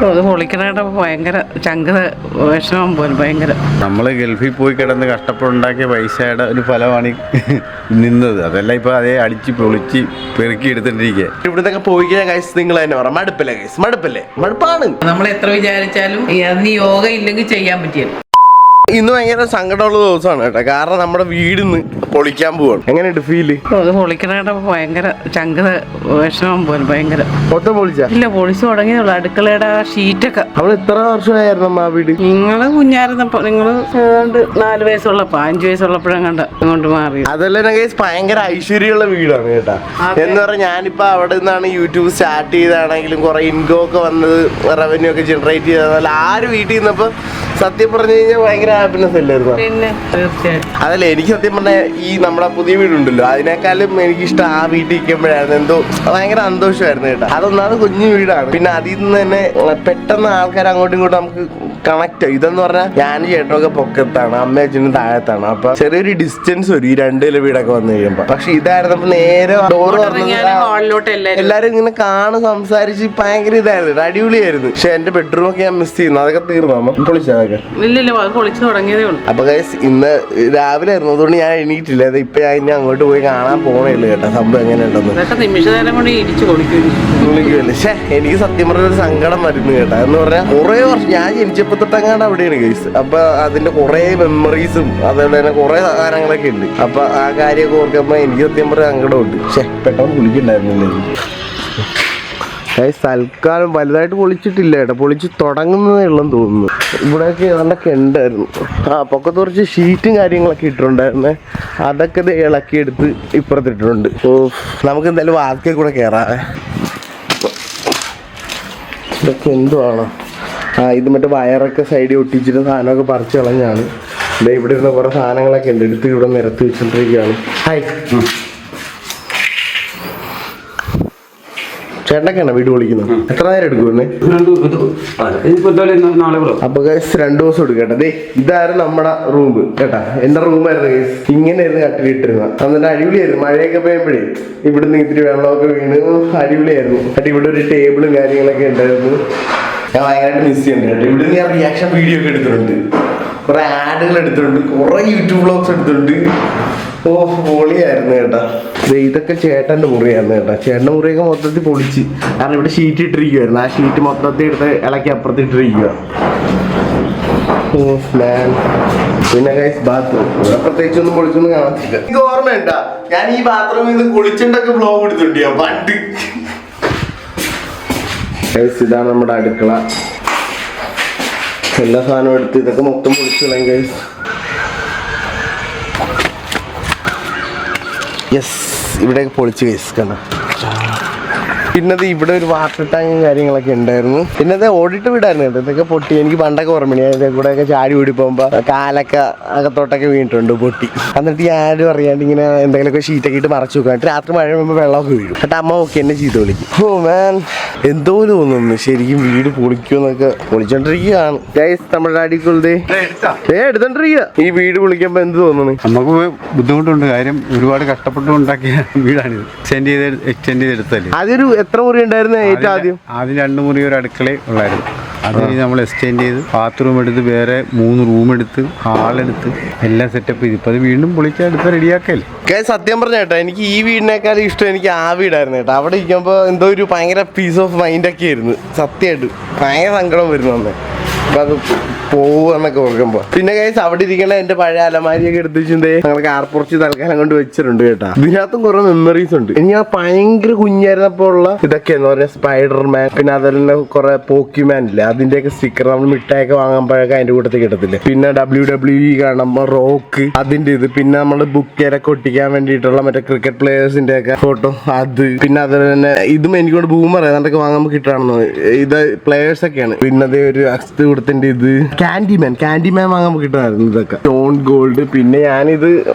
അത് പൊളിക്കണ ഭയങ്കര ചങ്കത വിഷമം പോലും ഭയങ്കര. നമ്മൾ ഗൾഫിൽ പോയി കിടന്ന് കഷ്ടപ്പെടുണ്ടാക്കിയ പൈസയുടെ ഒരു ഫലമാണ് നിന്നത്. അതെല്ലാം ഇപ്പൊ അതേ അടിച്ച് പൊളിച്ച് പെറുക്കി എടുത്തിട്ടിരിക്കുക. ഇവിടുത്തെ പോയി കഴിഞ്ഞാൽ ഗൈസ് നിങ്ങൾ തന്നെ പറ മടുപ്പല്ലേ ഗൈസ്, മടുപ്പല്ലേ? മടുപ്പാണ്. നമ്മൾ എത്ര വിചാരിച്ചാലും അതിന് യോഗ ഇല്ലെങ്കിൽ ചെയ്യാൻ പറ്റിയത്. ഇന്ന് ഭയങ്കര സങ്കടമുള്ള ദിവസമാണ് കേട്ടോ. കാരണം നമ്മുടെ വീടിന്ന് പൊളിക്കാൻ പോവാണ്. എങ്ങനെയുണ്ട് ഫീല്? അത് പൊളിക്കണ ഭയങ്കര ചങ്കത വിഷമം പോലും ഭയങ്കര. മൊത്തം പൊളിച്ചാ? ഇല്ല, പൊളിച്ചു തുടങ്ങിയുള്ളൂ. അടുക്കളയുടെ ഷീറ്റൊക്കെ. നമ്മൾ എത്ര വർഷമായിരുന്നു ആ വീട്? നിങ്ങള് കുഞ്ഞായിരുന്നപ്പോ, നിങ്ങള് 4 വയസ്സുള്ളപ്പോ 5 വയസ്സുള്ളപ്പോഴും കണ്ട അങ്ങോട്ട് മാറി. അതല്ല ഗൈസ്, ഭയങ്കര ഐശ്വര്യമുള്ള വീടാണ് കേട്ടാ. എന്ന് പറഞ്ഞാൽ ഞാനിപ്പോ അവിടെ നിന്നാണ് യൂട്യൂബ് സ്റ്റാർട്ട് ചെയ്താണെങ്കിലും കുറെ ഇൻകം ഒക്കെ വന്നത്, റവന്യൂ ഒക്കെ ജനറേറ്റ് ചെയ്തതല്ല. ആര് വീട്ടിൽ നിന്നപ്പോ സത്യം പറഞ്ഞു കഴിഞ്ഞാൽ ഭയങ്കര ഹാപ്പിനെസ് അല്ലായിരുന്നു. പിന്നെ തീർച്ചയായിട്ടും അതല്ല, എനിക്ക് സത്യം പറഞ്ഞാൽ ഈ നമ്മുടെ പുതിയ വീടുണ്ടല്ലോ അതിനേക്കാളും എനിക്കിഷ്ടം ആ വീട്ടിൽ ഇരിക്കുമ്പോഴായിരുന്നു. എന്തോ ഭയങ്കര സന്തോഷമായിരുന്നു കേട്ടോ. അതൊന്നാമത് കുഞ്ഞു വീടാണ്. പിന്നെ അതിൽ നിന്ന് തന്നെ പെട്ടെന്ന് ആൾക്കാർ അങ്ങോട്ടും ഇങ്ങോട്ടും നമുക്ക് കണക്ട് ആവും. ഇതെന്ന് പറഞ്ഞാൽ ഞാൻ ചേട്ടനൊക്കെ പൊക്കത്താണ്, അമ്മ അച്ഛനും താഴത്താണ്. അപ്പൊ ചെറിയൊരു ഡിസ്റ്റൻസ് വരും ഈ 2 വീടൊക്കെ വന്നു കഴിയുമ്പോ. പക്ഷെ ഇതായിരുന്നപ്പോ നേരെ ഡോറ് എല്ലാരും ഇങ്ങനെ കാണും, സംസാരിച്ച് ഭയങ്കര ഇതായിരുന്നു, അടിപൊളിയായിരുന്നു. പക്ഷെ എന്റെ ബെഡ്റൂം ഒക്കെ ഞാൻ മിസ് ചെയ്യുന്നു. അതൊക്കെ തീർന്നു പൊളിച്ചതൊക്കെ. പൊളിച്ചു തുടങ്ങിയതേ ഉള്ളൂ. അപ്പൊ ഗൈസ് ഇന്ന് രാവിലെ ആയിരുന്നു, അതുകൊണ്ട് ഞാൻ എണീറ്റില്ല. ഇപ്പൊ ഞാൻ ഇനി അങ്ങോട്ട് പോയി കാണാൻ പോണേ ഉള്ളു കേട്ടോ, സംഭവം എങ്ങനെയുണ്ടെന്ന്. നിമിഷം കൊണ്ട് ഇടിച്ചു വിളിക്കുമല്ലേ. പക്ഷെ എനിക്ക് സത്യം പറഞ്ഞ ഒരു സങ്കടം വരുന്നു കേട്ടോ. എന്ന് പറഞ്ഞാൽ കുറെ വർഷം ഞാൻ ജനിച്ചപ്പോ തൊട്ടങ്ങാണ്ട് അവിടെയാണ് ഗൈസ്. അപ്പൊ അതിന്റെ കുറെ മെമ്മറീസും അതേപോലെ തന്നെ കുറെ സാധനങ്ങളൊക്കെ ഉണ്ട്. അപ്പൊ ആ കാര്യമൊക്കെ ഓർക്കുമ്പോ എനിക്ക് സത്യം പറഞ്ഞ സങ്കടമുണ്ട്. പക്ഷെ പെട്ടെന്ന് വിളിക്കണ്ടായിരുന്നില്ലേ. തൽക്കാലം വലുതായിട്ട് പൊളിച്ചിട്ടില്ല കേട്ടോ, പൊളിച്ച് തുടങ്ങുന്നതേ ഉള്ളെന്ന് തോന്നുന്നു. ഇവിടെയൊക്കെ ഏതാണ്ടൊക്കെ ഉണ്ടായിരുന്നു. പൊക്കത്ത് കുറച്ച് ഷീറ്റും കാര്യങ്ങളൊക്കെ ഇട്ടിട്ടുണ്ടായിരുന്നേ, അതൊക്കെ ഇത് ഇളക്കിയെടുത്ത് ഇപ്പുറത്തിട്ടിട്ടുണ്ട്. ഓ, നമുക്ക് എന്തായാലും വാതിക്കൽ കൂടെ കയറാവേ. ഇതൊക്കെ എന്തുവാണോ? ഇത് മറ്റേ വയറൊക്കെ സൈഡിൽ ഒട്ടിച്ചിട്ട് സാധനമൊക്കെ പറിച്ച് കളഞ്ഞാണ്. ഇവിടെ ഇരുന്ന കുറെ സാധനങ്ങളൊക്കെ ഉണ്ട്, എടുത്ത് ഇവിടെ നിരത്തി വെച്ചോണ്ടിരിക്കുകയാണ്. ഹായ്, ചേട്ടനൊക്കെയാണോ വീട് വിളിക്കുന്നത്? എത്ര നേരം എടുക്കുമെന്ന്? അപ്പൊ 2 ദിവസം എടുക്കും കേട്ടോ. ദേ ഇതായിരുന്നു നമ്മുടെ റൂം കേട്ടാ. എന്റെ റൂമായിരുന്നു കേസ്. ഇങ്ങനെയായിരുന്നു കട്ടിലിട്ടിരുന്നത്. എന്നിട്ട് അടിപൊളിയായിരുന്നു. മഴയൊക്കെ പെയ്യുമ്പോഴേ ഇവിടുന്ന് ഇത്തിരി വെള്ളമൊക്കെ വീണ് അടിപൊളിയായിരുന്നു. എന്നിട്ട് ഇവിടെ ഒരു ടേബിളും കാര്യങ്ങളൊക്കെ ഉണ്ടായിരുന്നു. ഞാൻ ഭയങ്കരമായിട്ട് മിസ് ചെയ്യുന്നുണ്ട് കേട്ടോ. ഇവിടുന്ന് ഞാൻ റിയാക്ഷൻ വീഡിയോ ഒക്കെ എടുത്തിട്ടുണ്ട്, കുറെ ആഡുകൾ എടുത്തിട്ടുണ്ട്, കുറെ യൂട്യൂബ് വ്ളോഗ്സ് എടുത്തിട്ടുണ്ട്. ഓ, പൊളിയായിരുന്നു കേട്ടാ. ഇതൊക്കെ ചേട്ടൻ്റെ മുറിയായിരുന്നു കേട്ടോ. ചേട്ടൻ്റെ മുറിയൊക്കെ മൊത്തത്തിൽ പൊളിച്ച്, കാരണം ഇവിടെ ഷീറ്റ് ഇട്ടിരിക്കുവായിരുന്നു. ആ ഷീറ്റ് മൊത്തത്തിൽ എടുത്ത് ഇളക്കി അപ്പുറത്തിട്ടിരിക്കുക. പിന്നെ ബാത്റൂം പ്രത്യേകിച്ച് ഒന്നും പൊളിച്ചൊന്നും കാണത്തില്ല. എനിക്ക് ഓർമ്മയുണ്ടാ, ഞാൻ ഈ ബാത്റൂമിൽ നിന്ന് കുളിച്ചിട്ടൊക്കെ വ്ളോഗ് എടുത്തിട്ടുണ്ട് ഞാൻ പണ്ട്. ഇതാണ് നമ്മുടെ അടുക്കള. എല്ലാ സാധനവും എടുത്ത് ഇതൊക്കെ മൊത്തം പൊളിച്ചു കളയും ഗൈസ്. യെസ്, ഇവിടെയൊക്കെ പൊളിച്ച് ഗൈസ് കണ്ടോ. പിന്നത് ഇവിടെ ഒരു വാട്ടർ ടാങ്കും കാര്യങ്ങളൊക്കെ ഉണ്ടായിരുന്നു. പിന്നത് ഓടിട്ട് വീടായിരുന്നു കേട്ടോ. ഇതൊക്കെ പൊട്ടി. എനിക്ക് പണ്ടൊക്കെ ഓർമ്മ, ഇതിന്റെ കൂടെ ഒക്കെ ചാടി ഓടി പോകുമ്പോ കാലൊക്കെ അകത്തോട്ടൊക്കെ വീണിട്ടുണ്ട് പൊട്ടി. എന്നിട്ട് ആരും അറിയാണ്ട് ഇങ്ങനെ എന്തെങ്കിലുമൊക്കെ ഷീറ്റൊക്കെ ഇട്ട് മറച്ചു വെക്കുക. എന്നിട്ട് രാത്രി മഴ വീഴുമ്പോൾ വെള്ളമൊക്കെ വീഴും. എന്നിട്ട് അമ്മ ഒക്കെ എന്നെ ചീത്ത വിളിക്കും. ഓ മാൻ, എന്തോ തോന്നുന്നു ശരിക്കും വീട് പൊളിക്കുമെന്നൊക്കെ. പൊളിച്ചോണ്ടിരിക്കുകയാണ് ഗൈസ്. നമ്മുടെ അടിക്കുള്ളതേ എടുത്തോണ്ടിരിക്കുക. ഈ വീട് പൊളിക്കുമ്പോ എന്ത് തോന്നുന്നു? നമുക്ക് ബുദ്ധിമുട്ടുണ്ട്. കാര്യം ഒരുപാട് കഷ്ടപ്പെട്ട് ഉണ്ടാക്കിയ വീടാണിത്. എക്സ്റ്റെൻഡ് ചെയ്തെടുത്തല്ലേ. അതൊരു എത്ര മുറി ഉണ്ടായിരുന്നു? ഏറ്റവും ആദ്യം 2 മുറി ഒരു അടുക്കളയും ഉള്ളായിരുന്നു. അത് നമ്മൾ എക്സ്റ്റെൻഡ് ചെയ്ത് ബാത്റൂം എടുത്ത് വേറെ 3 റൂം എടുത്ത് ഹാളെടുത്ത് എല്ലാം സെറ്റപ്പ് ചെയ്ത് ഇപ്പൊ അത് വീണ്ടും പൊളിച്ചെടുത്ത് റെഡിയാക്കല്ലേ. സത്യം പറഞ്ഞ കേട്ടോ, എനിക്ക് ഈ വീടിനേക്കാളും ഇഷ്ടം എനിക്ക് ആ വീടായിരുന്നു കേട്ടോ. അവിടെ ഇരിക്കുമ്പോ എന്തോ ഒരു ഭയങ്കര പീസ് ഓഫ് മൈൻഡ് ഒക്കെ ആയിരുന്നു. സത്യമായിട്ട് ഭയങ്കര സങ്കടം വരുന്നു അന്ന്. അപ്പൊ അത് പോവെന്നൊക്കെ ഓർക്കുമ്പോ. പിന്നെ ഗൈസ് അവിടെ ഇരിക്കണ എന്റെ പഴയ അലമാരിയൊക്കെ എടുത്ത് വെച്ചിട്ട് ഞങ്ങൾ കാർപ്പുറച്ച് തൽക്കാലം കൊണ്ട് വെച്ചിട്ടുണ്ട് കേട്ടാ. ഇതിനകത്തും കുറെ മെമ്മറീസ് ഉണ്ട്. ഇനി ആ ഭയങ്കര കുഞ്ഞായിരുന്നപ്പോ ഉള്ള ഇതൊക്കെ എന്ന് പറഞ്ഞാൽ സ്പൈഡർമാൻ, പിന്നെ അതുപോലെ കുറെ പോക്കിമാൻ ഇല്ലേ, അതിന്റെയൊക്കെ സ്റ്റിക്കർ നമ്മൾ മിഠായിയൊക്കെ വാങ്ങുമ്പോഴൊക്കെ അതിന്റെ കൂട്ടത്തിൽ കിട്ടത്തില്ലേ. പിന്നെ WWE കാണുമ്പോ റോക്ക് അതിന്റെ ഇത്, പിന്നെ നമ്മള് ബുക്കിലൊക്കെ ഒട്ടിക്കാൻ വേണ്ടിയിട്ടുള്ള മറ്റേ ക്രിക്കറ്റ് പ്ലേയേഴ്സിന്റെ ഒക്കെ ഫോട്ടോ അത്. പിന്നെ അതുപോലെ തന്നെ ഇതും എനിക്കൊണ്ട് ബൂമർ ഏതാണ്ടൊക്കെ വാങ്ങുമ്പോൾ കിട്ടുകയാണെന്ന്. ഇത് പ്ലേയേഴ്സ് ഒക്കെയാണ്. പിന്നെ അതേ ഒരു അക്സ്ത് കൊടുത്തിന്റെ ഇത് കാൻഡിമാൻ വാങ്ങാൻ കിട്ടുമായിരുന്നു. ഇതൊക്കെ സ്റ്റോൺ ഗോൾഡ്. പിന്നെ ഞാനിത്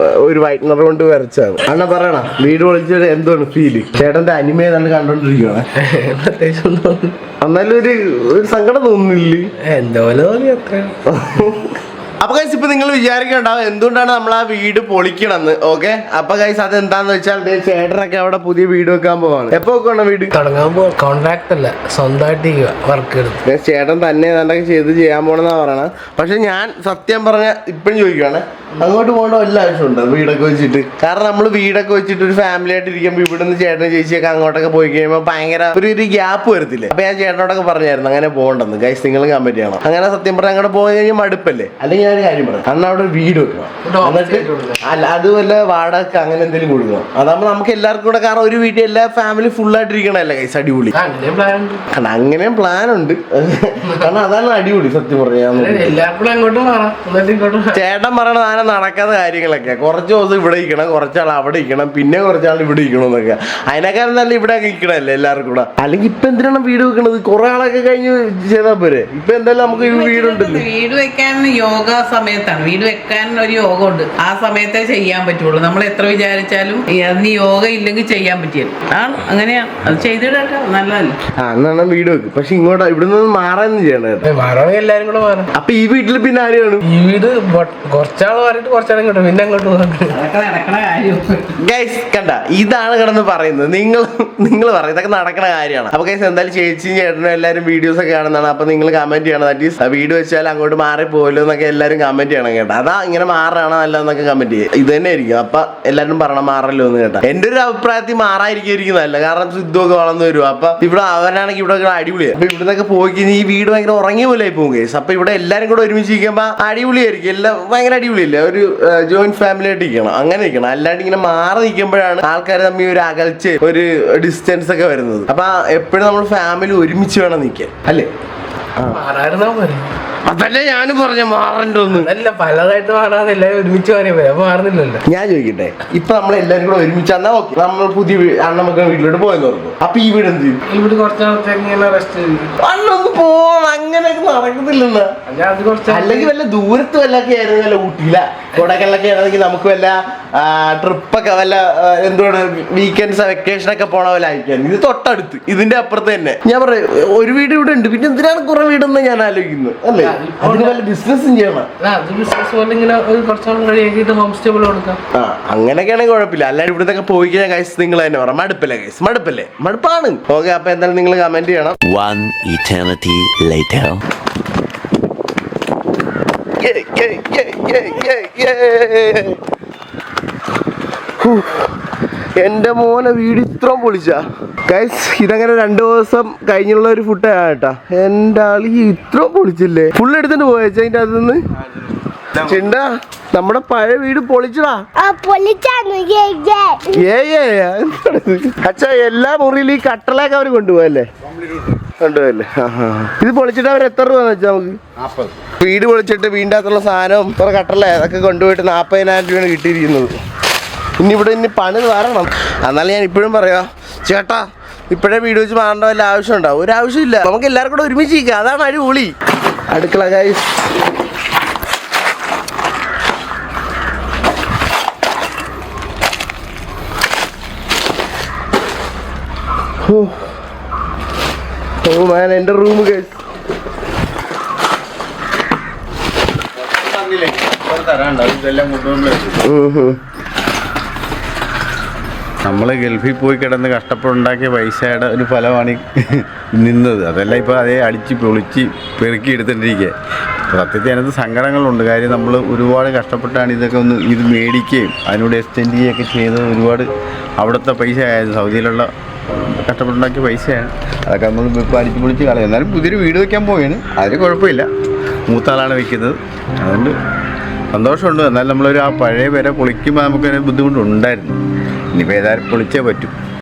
ഒരു വൈറ്റ്നർ കൊണ്ട് വരച്ചാണ്. അണ്ണ പറയണ വീട് പൊളിച്ചത് എന്താണ് ഫീല്? ചേട്ടന്റെ അനിമ ഏതാണ്ട് കണ്ടോണ്ടിരിക്കുകയാണ്. എന്നാലും ഒരു സങ്കടം തോന്നുന്നില്ലേ? എന്തോലെ തോന്നി അത്ര. അപ്പൊ ഗൈസ് ഇപ്പൊ നിങ്ങൾ വിചാരിക്കണ്ടാവും എന്തുകൊണ്ടാണ് നമ്മൾ ആ വീട് പൊളിക്കണമെന്ന്. ഓക്കെ, അപ്പൊ ഗൈസ് അത് എന്താന്ന് വെച്ചാൽ ചേട്ടനൊക്കെ അവിടെ പുതിയ വീട് വെക്കാൻ പോവാണ്. എപ്പോ വെക്കണം വീട്? തുടങ്ങുമ്പോ കോൺട്രാക്ട് അല്ല, സ്വന്തമായിട്ട് വർക്ക് എടുത്ത് ചേട്ടൻ തന്നെ ഏതാണ്ടൊക്കെ ചെയ്യാൻ പോണെന്നാ പറയണത്. പക്ഷെ ഞാൻ സത്യം പറഞ്ഞ ഇപ്പഴും ചോദിക്കുവാണ്, അങ്ങോട്ട് പോകേണ്ട വല്ല ആവശ്യമുണ്ട് വീടൊക്കെ വെച്ചിട്ട്? കാരണം നമ്മൾ വീടൊക്കെ വെച്ചിട്ട് ഒരു ഫാമിലി ആയിട്ട് ഇരിക്കുമ്പോൾ ഇവിടുന്ന് ചേട്ടനും ചേച്ചിയൊക്കെ അങ്ങോട്ടൊക്കെ പോയി കഴിയുമ്പോൾ ഭയങ്കര ഒരു ഗ്യാപ്പ് വരത്തില്ലേ? അപ്പൊ ഞാൻ ചേട്ടനോടൊക്കെ പറഞ്ഞായിരുന്നു അങ്ങനെ പോകണ്ടെന്ന്. ഗൈസ് നിങ്ങളും കമന്റ് ചെയ്യണം. അങ്ങനെ സത്യം പറഞ്ഞാൽ അങ്ങോട്ട് പോയി കഴിഞ്ഞാൽ മടുപ്പല്ലേ? അല്ലെങ്കിൽ ഞാൻ ഒരു കാര്യം പറയാം, അന്ന് അവിടെ ഒരു വീട് വെക്കണം, എന്നിട്ട് അല്ല അത് വല്ല വാടക അങ്ങനെ എന്തെങ്കിലും കൊടുക്കണം. അതാകുമ്പോൾ നമുക്ക് എല്ലാവർക്കും കൂടെ, കാരണം ഒരു വീട്ടിൽ എല്ലാ ഫാമിലി ഫുൾ ആയിട്ട് ഇരിക്കണല്ലേ ഗൈസ്, അടിപൊളി. കാരണം അങ്ങനെയും പ്ലാൻ ഉണ്ട്, കാരണം അതാണ് അടിപൊളി സത്യം പറഞ്ഞാൽ. ചേട്ടൻ പറയണ സാധനം നടക്കാത്ത കാര്യങ്ങളൊക്കെ, കുറച്ച് ദിവസം ഇവിടെ ഇരിക്കണം, കുറച്ചാൾ അവിടെ ഇരിക്കണം, പിന്നെ കുറച്ചാൾ ഇവിടെ ഇരിക്കണം എന്നൊക്കെ. അതിനേക്കാളും നല്ല ഇവിടെ ഇരിക്കണല്ലേ എല്ലാവർക്കും കൂടെ. അല്ലെങ്കിൽ ഇപ്പൊ എന്തിനാണ് വീട് വെക്കണത്? കുറെ ആളൊക്കെ കഴിഞ്ഞ് ചെയ്താൽ പോരെ. ഇപ്പൊ എന്തായാലും നമുക്ക് ഈ വീടുണ്ടല്ലോ. വീട് വെക്കാൻ യോഗ സമയത്താണ്, വീട് വെക്കാൻ ഒരു യോഗ ഉണ്ട്, ആ സമയത്തേ ചെയ്യാൻ പറ്റുള്ളൂ. നമ്മൾ എത്ര വിചാരിച്ചാലും അന്ന് യോഗ ഇല്ലെങ്കിൽ ചെയ്യാൻ പറ്റിയല്ലോ. അങ്ങനെയാണ് അത് ചെയ്തിടട്ടോ, നല്ലതല്ലേ. അന്നാണ് വീട് വെക്കും. പക്ഷെ ഇങ്ങോട്ട് ഇവിടുന്ന് മാറാന്ന് ചെയ്യണം. മാറണമെങ്കിൽ എല്ലാരും കൂടെ മാറും. അപ്പൊ ഈ വീട്ടിൽ പിന്നെ ആരെയാണ്? ഈ വീട് കുറച്ചാൾ മാറിയിട്ട് കുറച്ചാളും കിട്ടും, പിന്നെ അങ്ങോട്ട് നടക്കണ കാര്യം. ഗൈസ് കണ്ട, ഇതാണ് കിടന്ന് പറയുന്നത്. നിങ്ങൾ പറയും ഇതൊക്കെ നടക്കണ കാര്യമാണ്. അപ്പൊ ഗൈസ് എന്തായാലും ചേച്ചിയും ചേട്ടനും എല്ലാവരും വീഡിയോസ് ഒക്കെ കാണുന്നതാണ്. അപ്പൊ നിങ്ങൾ കമന്റ് ചെയ്യണം, ദാറ്റ് വീട് വെച്ചാൽ അങ്ങോട്ട് മാറി പോലോ എന്നൊക്കെ എല്ലാവരും കമന്റ് ചെയ്യണം കേട്ടോ. അതാ ഇങ്ങനെ മാറാണോ നല്ലതെന്നൊക്കെ കമന്റ് ചെയ്യുക. ഇത് തന്നെ ആയിരിക്കും. അപ്പൊ എല്ലാവരും പറയണം മാറല്ലോ എന്ന് കേട്ടോ. എന്റെ ഒരു അഭിപ്രായത്തിൽ മാറായിരിക്കും നല്ല, കാരണം സിദ്ധുവൊക്കെ വളർന്നു വരും. അപ്പൊ ഇവിടെ അവനാണെങ്കിൽ ഇവിടെ അടിപൊളിയാണ്. അപ്പൊ ഇവിടുന്നൊക്കെ പോയി കഴിഞ്ഞാൽ ഈ വീട് ഭയങ്കര ഉറങ്ങിയ പോലെ ആയി പോകും ഗൈസ്. അപ്പൊ ഇവിടെ എല്ലാവരും കൂടെ ഒരുമിച്ച് ഇരിക്കുമ്പോൾ അടിപൊളിയായിരിക്കും, എല്ലാം ഭയങ്കര അടിപൊളിയല്ലേ. ഒരു ജോയിന്റ് ഫാമിലി ആയിട്ട് ഇരിക്കണം, അങ്ങനെ ഇരിക്കണം. അല്ലാണ്ട് ഇങ്ങനെ മാറി നിൽക്കുമ്പോഴാണ് ആൾക്കാർ തമ്മിൽ ഒരു അകൽച്ച, ഒരു ഡിസ്റ്റൻസ് ഒക്കെ വരുന്നത്. അപ്പൊ എപ്പോഴും നമ്മൾ ഫാമിലി ഒരുമിച്ച് വേണം നിൽക്കാൻ, അല്ലേ? മാറായിരുന്നാ പോലെ. അതല്ലേ ഞാനും പറഞ്ഞ മാറണ്ടോന്ന്. അല്ല, പലതായിട്ട് മാറാതെ എല്ലാവരും ഒരുമിച്ച് മാറിയ പോലെ. അപ്പൊ മാറുന്നില്ലല്ലോ. ഞാൻ ചോദിക്കട്ടെ, ഇപ്പൊ നമ്മളെല്ലാരും കൂടെ ഒരുമിച്ച് എന്നാ ഓക്കെ, നമ്മൾ പുതിയ അണ്ണമക്കൾ വീട്ടിലോട്ട് പോയെന്ന് പറഞ്ഞു. അപ്പൊ ഈ വീട് എന്ത് ചെയ്യും? ഈ വീട് കുറച്ചാൾ റെസ്റ്റ് അണ്ണൊന്ന് പോണം, അങ്ങനെയൊക്കെ നടക്കത്തില്ലെന്ന്. അല്ലെങ്കിൽ വല്ല ദൂരത്ത് വല്ലൊക്കെ ആയിരുന്നു, വല്ല ഊട്ടിയില്ല കൊടക്കലൊക്കെ ആണെങ്കിൽ നമുക്ക് വല്ല ട്രിപ്പൊക്കെ വല്ല എന്തുകൊണ്ട് വീക്കെൻഡ്സ് വെക്കേഷനൊക്കെ പോണ പോലെ അയക്കാൻ. ഇത് തൊട്ടടുത്ത്, ഇതിന്റെ അപ്പുറത്ത് തന്നെ. ഞാൻ പറയാം ഒരു വീട് ഇവിടെ ഉണ്ട്, പിന്നെ എന്തിനാണ് കുറെ വീടെന്ന് ഞാൻ ആലോചിക്കുന്നത്, അല്ലേ? അതിന് വല്ല ബിസിനസ്സും ചെയ്യണം. അങ്ങനെയൊക്കെയാണെങ്കിൽ കുഴപ്പമില്ല. അല്ലാണ്ട് ഇവിടുത്തെ പോയി കഴിഞ്ഞാൽ ഗൈസ് നിങ്ങൾ തന്നെ പറയാം മടുപ്പല്ലേ ഗൈസ്, മടുപ്പല്ലേ? മടുപ്പാണ്. ഓക്കെ, അപ്പൊ എന്തായാലും നിങ്ങൾ കമന്റ് ചെയ്യണം. One eternity later. എന്റെ മോനെ വീട് ഇത്രയും പൊളിച്ച ഗൈസ്. ഇതങ്ങനെ 2 ദിവസം കഴിഞ്ഞുള്ള ഒരു ഫുഡ് കേട്ടാ. എന്റെ ആള് ഇത്രയും പൊളിച്ചില്ലേ? ഫുൾ എടുത്തിട്ട് പോയച്ച അതിന്റെ അതിന്ന് ചിണ്ട. നമ്മുടെ പഴയ വീട് പൊളിച്ചടാ. അച്ഛാ എല്ലാ മുറിയിലും ഈ കട്ടളൊക്കെ അവര് കൊണ്ടുപോയല്ലേ? കൊണ്ടുപോയല്ലേ? ഇത് പൊളിച്ചിട്ട് അവർ എത്ര രൂപ വെച്ചാ നമുക്ക്? 40. വീട് പൊളിച്ചിട്ട് വീടിൻ്റെ അകത്തുള്ള സാധനവും കുറെ കട്ടള അതൊക്കെ കൊണ്ടുപോയിട്ട് 40,000 രൂപയാണ് കിട്ടിയിരിക്കുന്നത്. ഇനി പണി വരണം. എന്നാലും ഞാൻ ഇപ്പോഴും പറയാം ചേട്ടാ, ഇപ്പോഴേ വീട് വെച്ച് മാറേണ്ട വല്ല ആവശ്യം ഉണ്ടാവും? ഒരു ആവശ്യമില്ല, നമുക്ക് എല്ലാവർക്കും കൂടെ ഒരുമിച്ച് ഇരിക്കാം, അതാണ് അടിപൊളി. അടുക്കള ഗൈസ്. ഓ മാൻ, എൻ്റെ റൂം ഗൈസ്. നമ്മൾ ഗൾഫിൽ പോയി കിടന്ന് കഷ്ടപ്പെടുണ്ടാക്കിയ പൈസയുടെ ഒരു ഫലമാണ് നിന്നത്. അതെല്ലാം ഇപ്പോൾ അതേ അടിച്ച് പൊളിച്ച് പെറുക്കി എടുത്തിട്ടിരിക്കുക. സത്യത്തിൽ അതിനകത്ത് സങ്കടങ്ങളുണ്ട്. കാര്യം നമ്മൾ ഒരുപാട് കഷ്ടപ്പെട്ടാണ് ഇതൊക്കെ ഇത് മേടിക്കുകയും അതിനോട് എക്സ്റ്റെൻഡ് ചെയ്യുകയൊക്കെ ചെയ്തത്. ഒരുപാട് അവിടുത്തെ പൈസ ആയത്, സൗദിയിലുള്ള കഷ്ടപ്പെട്ടുണ്ടാക്കിയ പൈസയാണ്. അതൊക്കെ നമ്മൾ ഇപ്പോൾ അടിച്ച് പൊളിച്ച് കളയും. എന്നാലും പുതിയൊരു വീട് വയ്ക്കാൻ പോവുകയാണ്, അതിന് കുഴപ്പമില്ല. മൂത്താളാണ് വയ്ക്കുന്നത്, അതുകൊണ്ട് സന്തോഷമുണ്ട്. എന്നാലും നമ്മളൊരു ആ പഴയ പേരെ പൊളിക്കുമ്പോൾ നമുക്കൊരു ബുദ്ധിമുട്ടുണ്ടായിരുന്നു. ഇനിയിപ്പോൾ ഏതായാലും പൊളിച്ചേ പറ്റും.